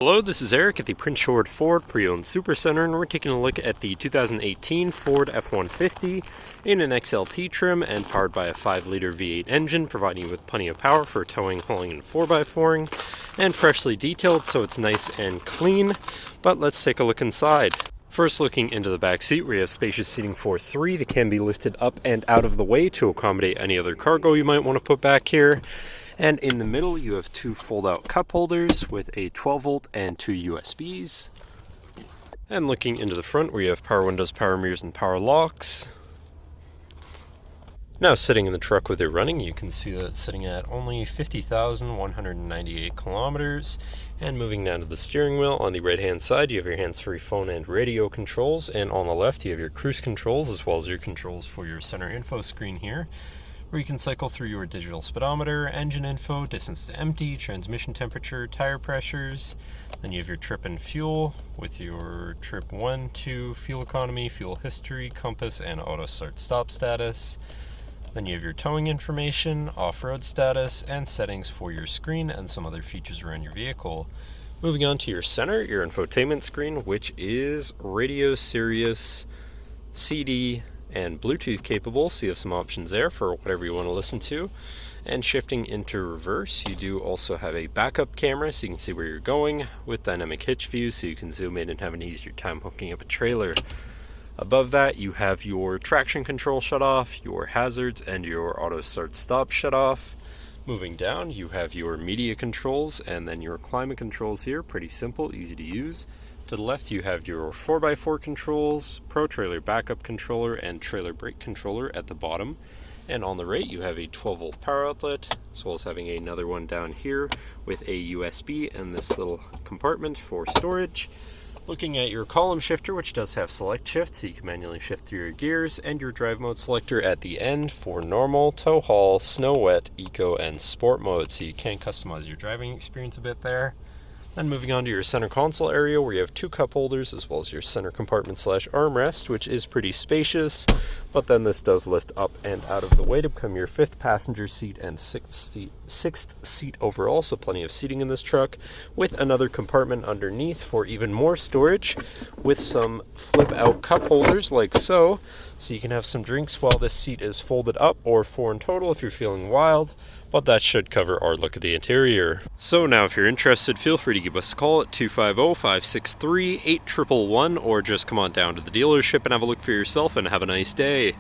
Hello, this is Eric at the Prince George Ford Pre-Owned Super Center, and we're taking a look at the 2018 Ford F-150 in an XLT trim and powered by a 5-liter V8 engine, providing you with plenty of power for towing, hauling, and 4x4ing, and freshly detailed so it's nice and clean. But let's take a look inside. First, looking into the back seat, we have spacious seating for 3 that can be lifted up and out of the way to accommodate any other cargo you might want to put back here. And in the middle, you have 2 fold-out cup holders with a 12-volt and 2 USBs. And looking into the front, we have power windows, power mirrors, and power locks. Now, sitting in the truck with it running, you can see that it's sitting at only 50,198 kilometers. And moving down to the steering wheel, on the right-hand side, you have your hands-free phone and radio controls. And on the left, you have your cruise controls, as well as your controls for your center info screen here, where you can cycle through your digital speedometer, engine info, distance to empty, transmission temperature, tire pressures. Then you have your trip and fuel with your trip 1, 2, fuel economy, fuel history, compass, and auto start stop status. Then you have your towing information, off-road status, and settings for your screen and some other features around your vehicle. Moving on to your center, your infotainment screen, which is radio, Sirius, CD, and Bluetooth capable, so you have some options there for whatever you want to listen to. And shifting into reverse, you do also have a backup camera so you can see where you're going, with dynamic hitch view so you can zoom in and have an easier time hooking up a trailer. Above that, you have your traction control shut off, your hazards, and your auto start stop shut off. Moving down, you have your media controls and then your climate controls here. Pretty simple, easy to use. To the left, you have your 4x4 controls, Pro Trailer Backup Controller, and Trailer Brake Controller at the bottom. And on the right, you have a 12-volt power outlet, as well as having another one down here with a USB and this little compartment for storage. Looking at your column shifter, which does have select shift, so you can manually shift through your gears, and your drive mode selector at the end for normal, tow haul, snow wet, eco, and sport mode, so you can customize your driving experience a bit there. Then moving on to your center console area, where you have 2 cup holders as well as your center compartment / armrest, which is pretty spacious, but then this does lift up and out of the way to become your 5th passenger seat and 6th seat overall, so plenty of seating in this truck, with another compartment underneath for even more storage, with some flip out cup holders like so you can have some drinks while this seat is folded up, or 4 in total if you're feeling wild. But that should cover our look at the interior. So now if you're interested, feel free to give us a call at 250-563-8111, or just come on down to the dealership and have a look for yourself, and have a nice day.